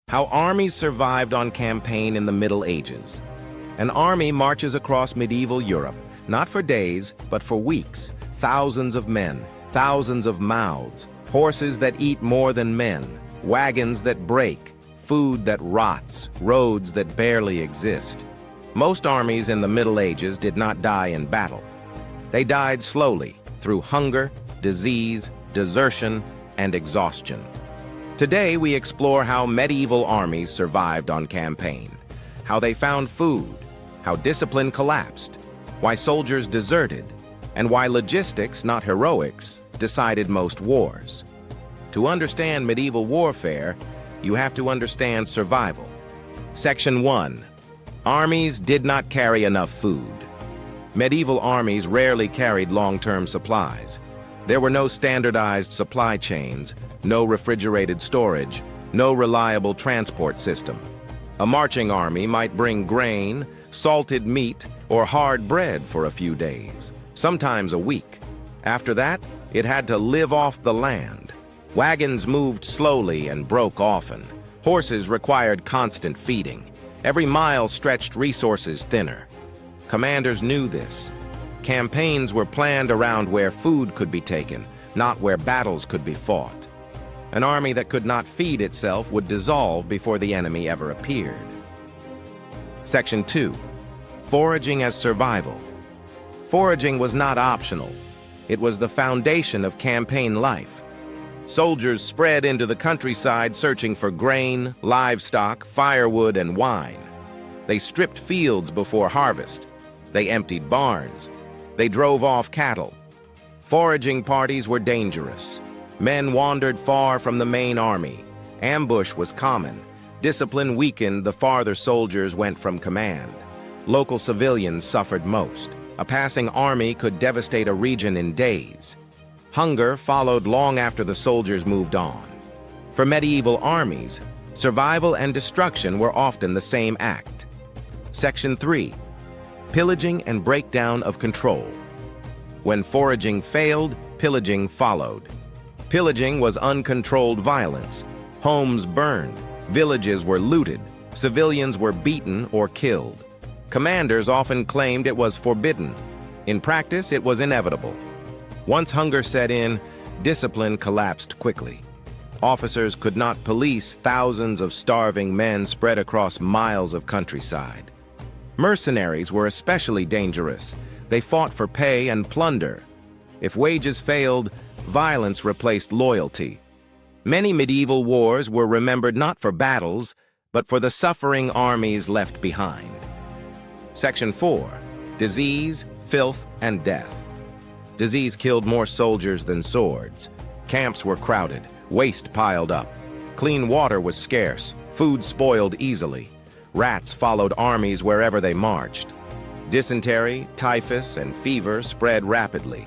How armies survived on campaign in the Middle Ages. An army marches across medieval Europe, not for days, but for weeks. Thousands of men, thousands of mouths, horses that eat more than men, wagons that break, food that rots, roads that barely exist. Most armies in the Middle Ages did not die in battle. They died slowly through hunger, disease, desertion, and exhaustion. Today, we explore how medieval armies survived on campaign, how they found food, how discipline collapsed, why soldiers deserted, and why logistics, not heroics, decided most wars. To understand medieval warfare, you have to understand survival. Section 1. Armies did not carry enough food. Medieval armies rarely carried long-term supplies. There were no standardized supply chains, no refrigerated storage, no reliable transport system. A marching army might bring grain, salted meat, or hard bread for a few days, sometimes a week. After that, it had to live off the land. Wagons moved slowly and broke often. Horses required constant feeding. Every mile stretched resources thinner. Commanders knew this. Campaigns were planned around where food could be taken, not where battles could be fought. An army that could not feed itself would dissolve before the enemy ever appeared. Section 2. Foraging as survival. Foraging was not optional. It was the foundation of campaign life. Soldiers spread into the countryside searching for grain, livestock, firewood, and wine. They stripped fields before harvest. They emptied barns. They drove off cattle. Foraging parties were dangerous. Men wandered far from the main army. Ambush was common. Discipline weakened the farther soldiers went from command. Local civilians suffered most. A passing army could devastate a region in days. Hunger followed long after the soldiers moved on. For medieval armies, survival and destruction were often the same act. Section 3. Pillaging and breakdown of control. When foraging failed, pillaging followed. Pillaging was uncontrolled violence. Homes burned, villages were looted, civilians were beaten or killed. Commanders often claimed it was forbidden. In practice, it was inevitable. Once hunger set in, discipline collapsed quickly. Officers could not police thousands of starving men spread across miles of countryside. Mercenaries were especially dangerous. They fought for pay and plunder. If wages failed, violence replaced loyalty. Many medieval wars were remembered not for battles, but for the suffering armies left behind. Section 4. Disease, filth, and death. Disease killed more soldiers than swords. Camps were crowded, waste piled up. Clean water was scarce, food spoiled easily. Rats followed armies wherever they marched. Dysentery, typhus, and fever spread rapidly.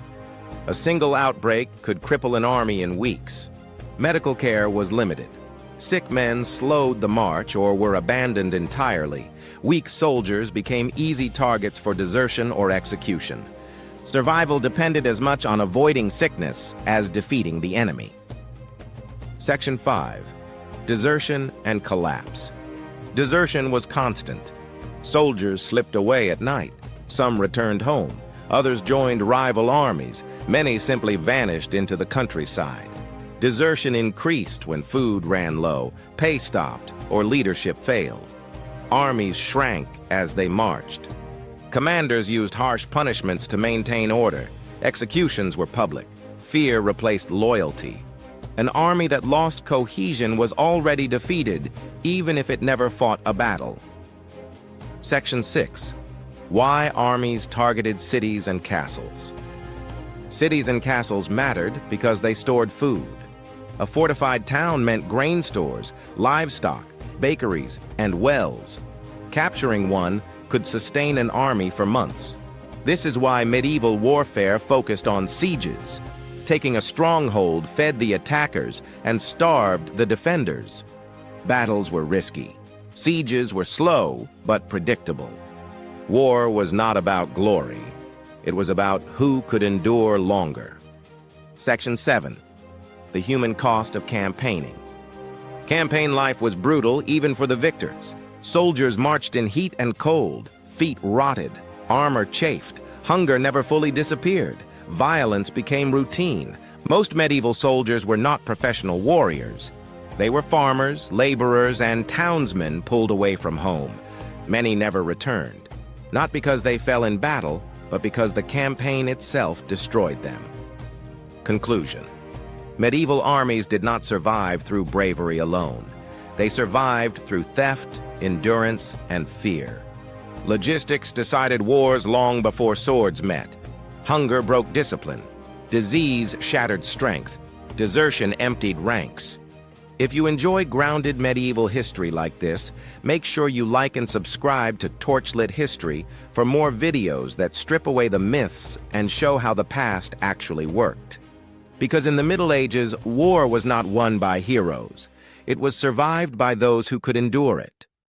A single outbreak could cripple an army in weeks. Medical care was limited. Sick men slowed the march or were abandoned entirely. Weak soldiers became easy targets for desertion or execution. Survival depended as much on avoiding sickness as defeating the enemy. Section 5. Desertion and collapse. Desertion was constant. Soldiers slipped away at night. Some returned home. Others joined rival armies. Many simply vanished into the countryside. Desertion increased when food ran low, pay stopped, or leadership failed. Armies shrank as they marched. Commanders used harsh punishments to maintain order. Executions were public. Fear replaced loyalty. An army that lost cohesion was already defeated, even if it never fought a battle. Section 6. Why armies targeted cities and castles. Cities and castles mattered because they stored food. A fortified town meant grain stores, livestock, bakeries, and wells. Capturing one could sustain an army for months. This is why medieval warfare focused on sieges. Taking a stronghold fed the attackers and starved the defenders. Battles were risky. Sieges were slow but predictable. War was not about glory. It was about who could endure longer. Section 7. The human cost of campaigning. Campaign life was brutal even for the victors. Soldiers marched in heat and cold, feet rotted, armor chafed, hunger never fully disappeared, violence became routine. Most medieval soldiers were not professional warriors. They were farmers, laborers, and townsmen pulled away from home. Many never returned, not because they fell in battle, but because the campaign itself destroyed them. Conclusion. Medieval armies did not survive through bravery alone. They survived through theft, endurance, and fear. Logistics decided wars long before swords met. Hunger broke discipline. Disease shattered strength. Desertion emptied ranks. If you enjoy grounded medieval history like this, make sure you like and subscribe to TorchLit History for more videos that strip away the myths and show how the past actually worked. Because in the Middle Ages, war was not won by heroes. It was survived by those who could endure it.